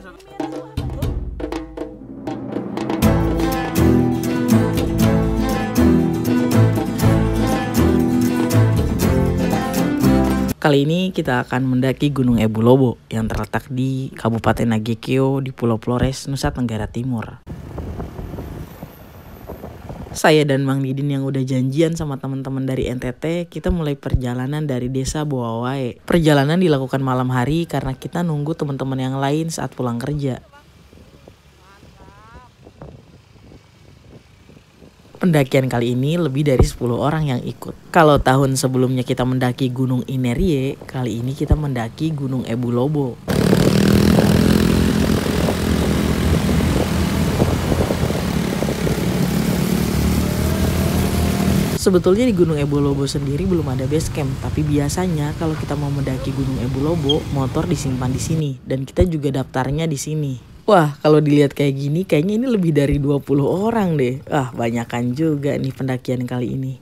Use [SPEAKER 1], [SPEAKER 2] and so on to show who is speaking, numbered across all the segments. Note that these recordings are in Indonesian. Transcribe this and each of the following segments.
[SPEAKER 1] Kali ini kita akan mendaki Gunung Ebu Lobo yang terletak di Kabupaten Nagekeo di Pulau Flores, Nusa Tenggara Timur. Saya dan Mang Didin yang udah janjian sama teman-teman dari NTT, kita mulai perjalanan dari Desa Boawae. Perjalanan dilakukan malam hari karena kita nunggu teman-teman yang lain saat pulang kerja. Pendakian kali ini lebih dari 10 orang yang ikut. Kalau tahun sebelumnya kita mendaki Gunung Inerie, kali ini kita mendaki Gunung Ebu Lobo. Sebetulnya di Gunung Ebu Lobo sendiri belum ada base camp, tapi biasanya kalau kita mau mendaki Gunung Ebu Lobo, motor disimpan di sini dan kita juga daftarnya di sini. Wah, kalau dilihat kayak gini, kayaknya ini lebih dari 20 orang deh. Wah, banyakan juga nih pendakian kali ini.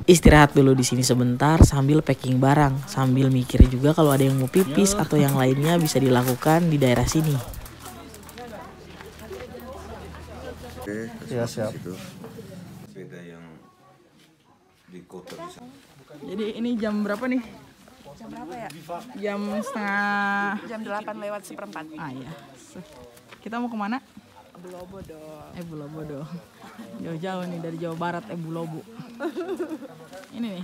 [SPEAKER 1] Istirahat dulu di sini sebentar sambil packing barang, sambil mikir juga kalau ada yang mau pipis atau yang lainnya bisa dilakukan di daerah sini.
[SPEAKER 2] Ya, siap.
[SPEAKER 3] Jadi ini jam berapa nih?
[SPEAKER 4] Jam berapa ya?
[SPEAKER 3] Jam setengah...
[SPEAKER 4] Jam 8:04.
[SPEAKER 3] Ah ya. Kita mau kemana?
[SPEAKER 4] Ebu Lobo dong.
[SPEAKER 3] Ebu Lobo dong. Jauh-jauh nih dari Jawa Barat, Ebu Lobo. Ini nih.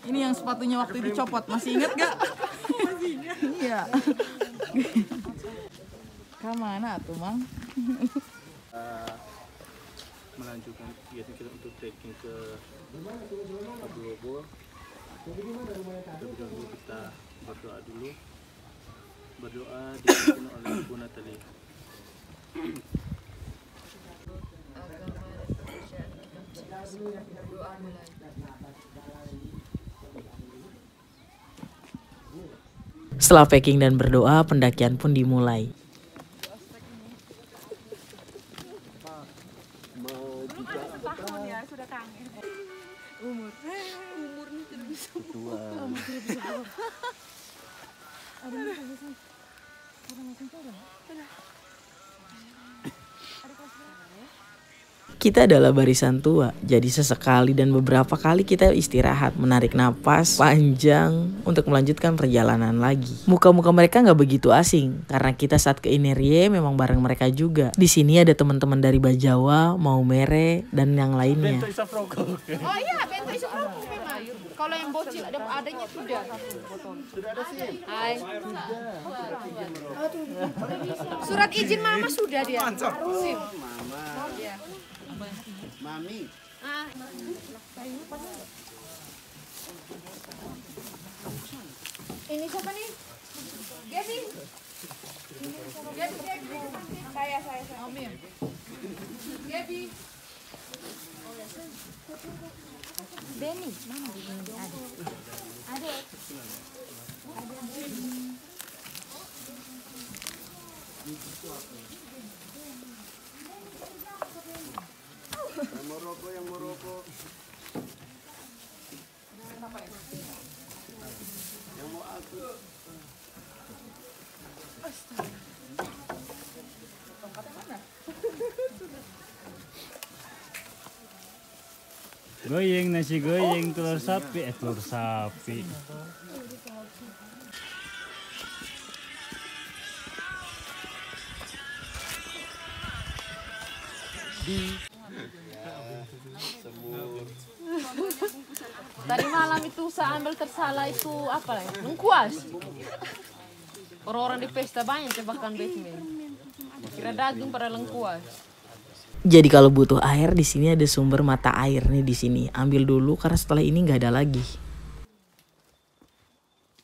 [SPEAKER 3] Ini yang sepatunya waktu itu copot. Masih inget gak? Masih ingat. Iya. Kemana tuh, Mang?
[SPEAKER 2] Melanjutkan kegiatan kita untuk trekking ke Ebu Lobo. Terlebih dahulu kita berdoa dulu. Berdoa dipimpin oleh Ibu Natali.
[SPEAKER 1] Setelah packing dan berdoa, pendakian pun dimulai.
[SPEAKER 4] Sudah kangen. Umur nih tidak bisa.
[SPEAKER 1] Kita adalah barisan tua, jadi sesekali dan beberapa kali kita istirahat, menarik napas panjang untuk melanjutkan perjalanan lagi. Muka-muka mereka nggak begitu asing, karena kita saat ke Inerie memang bareng mereka juga. Di sini ada teman-teman dari Bajawa, Maumere, dan yang lainnya.
[SPEAKER 4] Oh iya, bento isofrogo memang. Kalau yang bocil adanya sudah. Sudah ada sih. Hai. Surat izin mama sudah dia. Sim. Mama. Iya.
[SPEAKER 5] Mami.
[SPEAKER 4] Ini siapa nih? Gaby. Saya. Mami. Gaby. Benny, mana Benny? Ada.
[SPEAKER 5] Yang Moroko. Yang mau aku.
[SPEAKER 2] Goyeng nasi goyeng telur sapi, telur sapi.
[SPEAKER 4] Tadi malam itu saya ambil tersalah itu apa ya? Lengkuas. Orang-orang di pesta banyak tebakan basement. Kira daging pada lengkuas.
[SPEAKER 1] Jadi kalau butuh air di sini ada sumber mata air nih di sini. Ambil dulu karena setelah ini nggak ada lagi.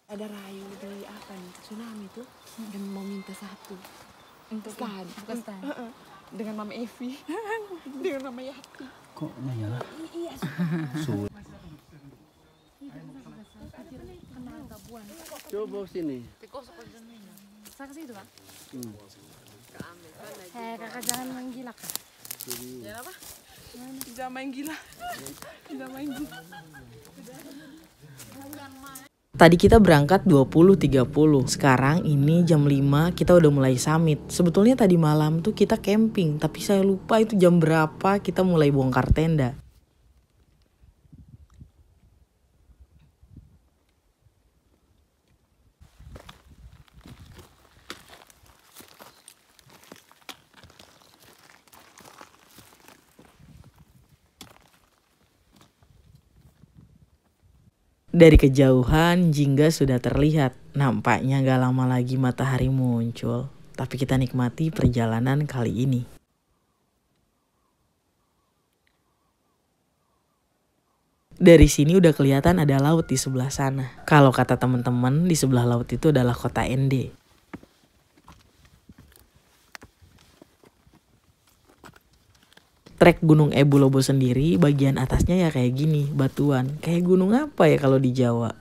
[SPEAKER 6] Ada rayu dari apa nih tsunami tuh dan mau minta satu untuk stan dengan Mama Evi dengan Mama Yati.
[SPEAKER 2] Kok nyala?
[SPEAKER 6] Iya.
[SPEAKER 5] Coba sini.
[SPEAKER 6] Saya ke situ, Pak. Kakak jangan main gila, Kak.
[SPEAKER 4] Jangan apa?
[SPEAKER 3] Jangan main gila. Jangan main gila.
[SPEAKER 1] Tadi kita berangkat 20.30. Sekarang ini jam 5 kita udah mulai summit. Sebetulnya tadi malam tuh kita camping, tapi saya lupa itu jam berapa kita mulai bongkar tenda. Dari kejauhan jingga sudah terlihat. Nampaknya gak lama lagi matahari muncul. Tapi kita nikmati perjalanan kali ini. Dari sini udah kelihatan ada laut di sebelah sana. Kalau kata teman-teman, di sebelah laut itu adalah kota Ende. Trek Gunung Ebu Lobo sendiri bagian atasnya ya kayak gini, batuan. Kayak gunung apa ya kalau di Jawa?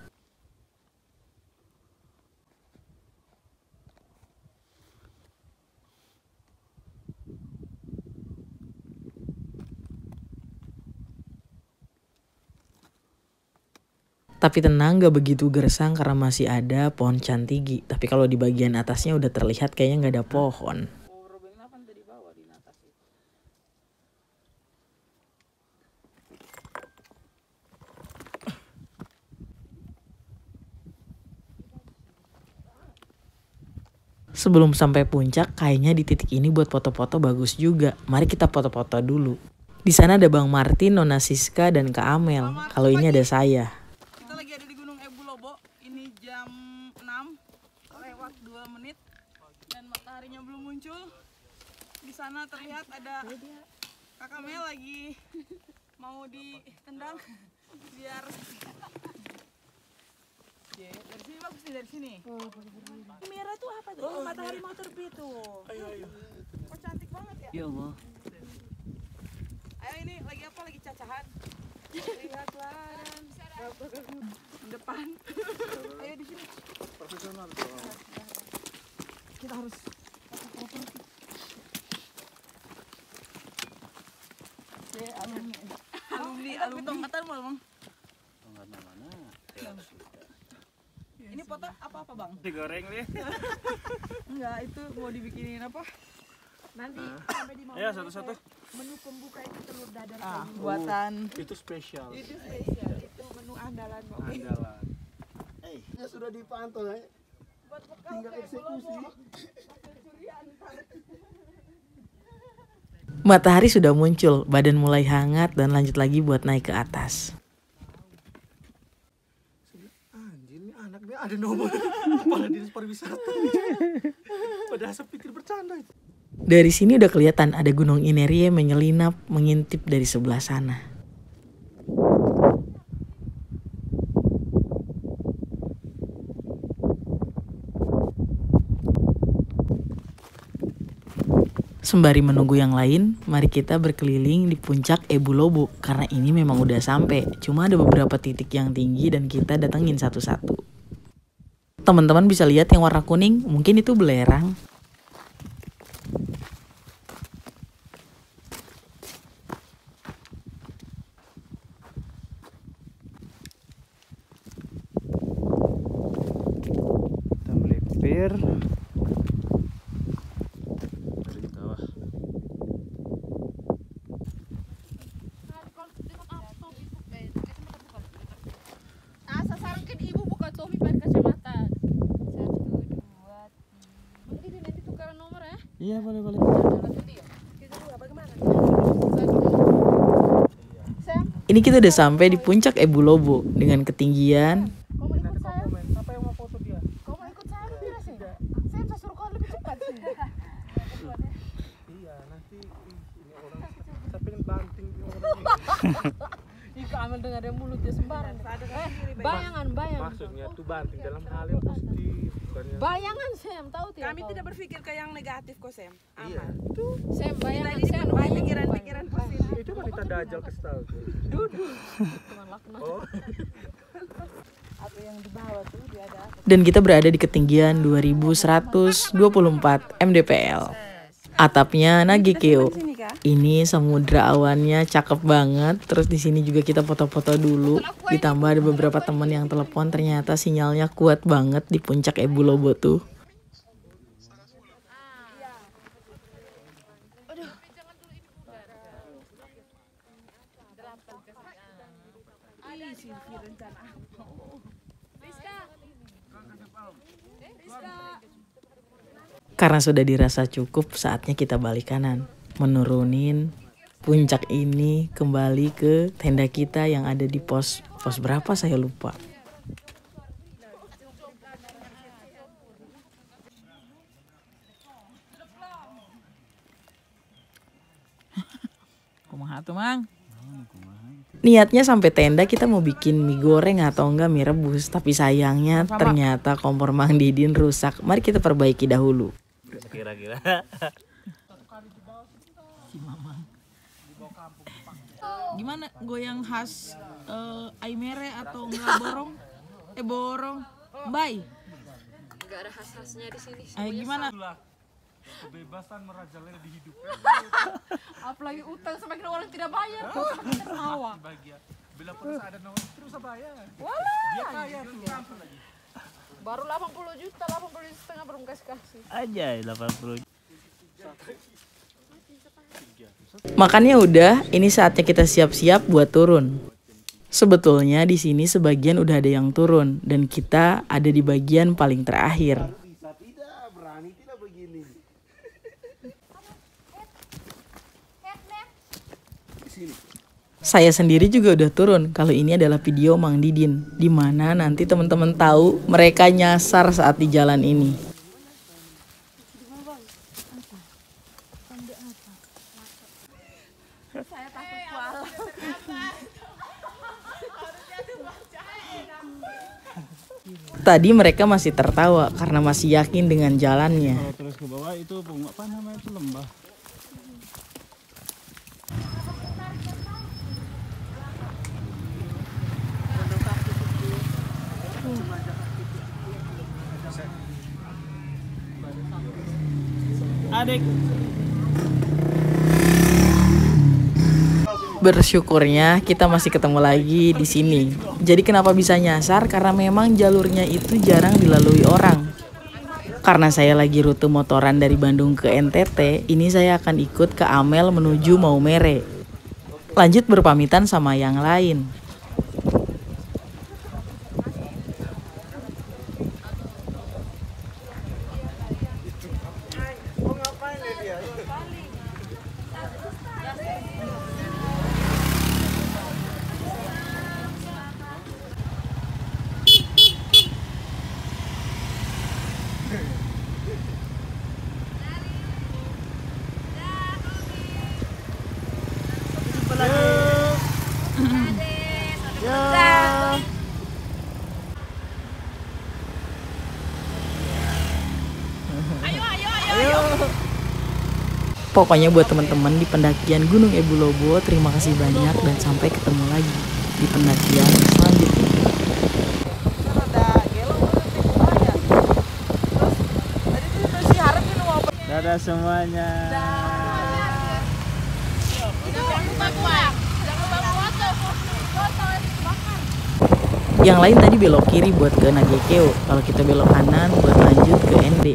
[SPEAKER 1] Tapi tenang, gak begitu gersang karena masih ada pohon cantigi. Tapi kalau di bagian atasnya udah terlihat kayaknya gak ada pohon. Sebelum sampai puncak, kayaknya di titik ini buat foto-foto bagus juga. Mari kita foto-foto dulu. Di sana ada Bang Martin, Nona Siska, dan Kak Amel. Kalau ini ada saya.
[SPEAKER 3] Kita lagi ada di Gunung Ebu Lobo. Ini jam 6 lewat 2 menit dan mataharinya belum muncul. Di sana terlihat ada Kak Amel lagi mau ditendang biar dari sini bagus nih, dari sini. Merah tuh apa tuh? Oh, matahari mau terbit tuh. Ayo. Oh, cantik banget ya.
[SPEAKER 2] Ya Allah.
[SPEAKER 3] Ayo ini lagi apa? Lagi cacahan. Lihatlah dan depan. Ayo di sini.
[SPEAKER 2] Profesional.
[SPEAKER 3] Kita harus alumni tongkatan mau bang.
[SPEAKER 2] Tongkatan mana?
[SPEAKER 3] Ini foto apa bang?
[SPEAKER 2] Digoreng nih.
[SPEAKER 3] Enggak, itu mau dibikinin apa?
[SPEAKER 6] Nanti sampai di
[SPEAKER 2] Ya satu-satu.
[SPEAKER 6] menu pembuka itu telur dadar
[SPEAKER 3] Buatan
[SPEAKER 2] Itu spesial.
[SPEAKER 6] itu spesial, itu menu andalan Mbak Wi.
[SPEAKER 2] Andalan.
[SPEAKER 5] Ya sudah dipantau ya. Tinggal eksekusi.
[SPEAKER 1] Matahari sudah muncul, badan mulai hangat dan lanjut lagi buat naik ke atas.
[SPEAKER 2] Anjir nih anak nih ada nomor kepala dinas pariwisata. Padahal saya pikir bercanda itu.
[SPEAKER 1] Dari sini udah kelihatan ada Gunung Inerie menyelinap mengintip dari sebelah sana. Sembari menunggu yang lain, mari kita berkeliling di puncak Ebu Lobo karena ini memang udah sampai. Cuma ada beberapa titik yang tinggi dan kita datengin satu-satu. Teman-teman bisa lihat yang warna kuning, mungkin itu belerang.
[SPEAKER 2] Kita melipir dari bawah.
[SPEAKER 4] Sasaran kan ibu buka Tommy pakai kacamata. 1, 2, 3. Nanti tukaran nomor ya.
[SPEAKER 2] Iya boleh.
[SPEAKER 1] Ini kita udah sampai di puncak Ebu Lobo dengan ketinggian
[SPEAKER 3] Kau mau ikut saya?
[SPEAKER 2] Siapa yang mau foto dia?
[SPEAKER 3] Kau mau ikut saya tidak sih? Saya bisa suruh kau lebih cepat sih.
[SPEAKER 2] Iya nanti ini orang saya pengen banting ini orang.
[SPEAKER 4] Ika ambil dengan ada mulutnya sembarang. Bayangan.
[SPEAKER 2] Maksudnya tuh banting dalam hal yang positif bukan yang
[SPEAKER 4] Bayangan Sam, tahu tidak?
[SPEAKER 6] Kami
[SPEAKER 4] kau?
[SPEAKER 6] tidak berpikir ke yang negatif kok Sam.
[SPEAKER 2] iya.
[SPEAKER 6] Aman.
[SPEAKER 4] Sam bayangan,
[SPEAKER 6] Tadi
[SPEAKER 4] Sam
[SPEAKER 6] dipenuhi
[SPEAKER 4] bayangan.
[SPEAKER 6] pikiran-pikiran positif.
[SPEAKER 2] Itu wanita dajal kasih tahu.
[SPEAKER 4] Tuhan laknat.
[SPEAKER 2] Oh.
[SPEAKER 6] Apa yang di bawah tuh dia ada apa?
[SPEAKER 1] dan kita berada di ketinggian 2124 mdpl. Atapnya Nagekeo. Ini samudra awannya cakep banget. Terus di sini juga kita foto-foto dulu. Ditambah ada beberapa teman yang telepon, ternyata sinyalnya kuat banget di puncak Ebu Lobo tuh. Karena sudah dirasa cukup, saatnya kita balik kanan, menurunin puncak ini kembali ke tenda kita yang ada di pos berapa saya lupa.
[SPEAKER 3] Kumaha tuh, Mang?
[SPEAKER 1] Niatnya sampai tenda kita mau bikin mie goreng atau enggak mie rebus, tapi sayangnya ternyata kompor Mang Didin rusak. Mari kita perbaiki dahulu.
[SPEAKER 2] Kira-kira.
[SPEAKER 3] Gimana goyang khas Aimere atau enggak borong? Borong. Bay.
[SPEAKER 4] Enggak ada khas-khasnya di sini.
[SPEAKER 3] Ayo gimana?
[SPEAKER 2] Kebebasan merajalela di hidup.
[SPEAKER 4] Apalagi utang semakin orang tidak bayar. Tawa.
[SPEAKER 2] Bahagia. Bila pun ada nawar terus bayar. Dia kaya tuh.
[SPEAKER 4] Baru 80 juta, 80 juta setengah belum kasih.
[SPEAKER 2] Aja 80.
[SPEAKER 1] Makannya udah, ini saatnya kita siap-siap buat turun. Sebetulnya di sini sebagian udah ada yang turun dan kita ada di bagian paling terakhir.
[SPEAKER 5] Bisa tidak, berani tidak begini.
[SPEAKER 1] Saya sendiri juga udah turun. Kalau ini adalah video Mang Didin, di mana nanti teman-teman tahu mereka nyasar saat di jalan ini. Tadi mereka masih tertawa karena masih yakin dengan jalannya.
[SPEAKER 2] Kalau terus ke bawah itu apa namanya itu lembah. Adik.
[SPEAKER 1] Bersyukurnya kita masih ketemu lagi di sini. Jadi kenapa bisa nyasar? Karena memang jalurnya itu jarang dilalui orang. Karena saya lagi rute motoran dari Bandung ke NTT, ini saya akan ikut ke Amel menuju Maumere. Lanjut berpamitan sama yang lain. Pokoknya buat teman-teman di pendakian Gunung Ebu Lobo, terima kasih banyak dan sampai ketemu lagi di pendakian selanjutnya.
[SPEAKER 2] Dadah semuanya.
[SPEAKER 1] Yang lain tadi belok kiri buat ke Nagekeo, kalau kita belok kanan buat lanjut ke ND.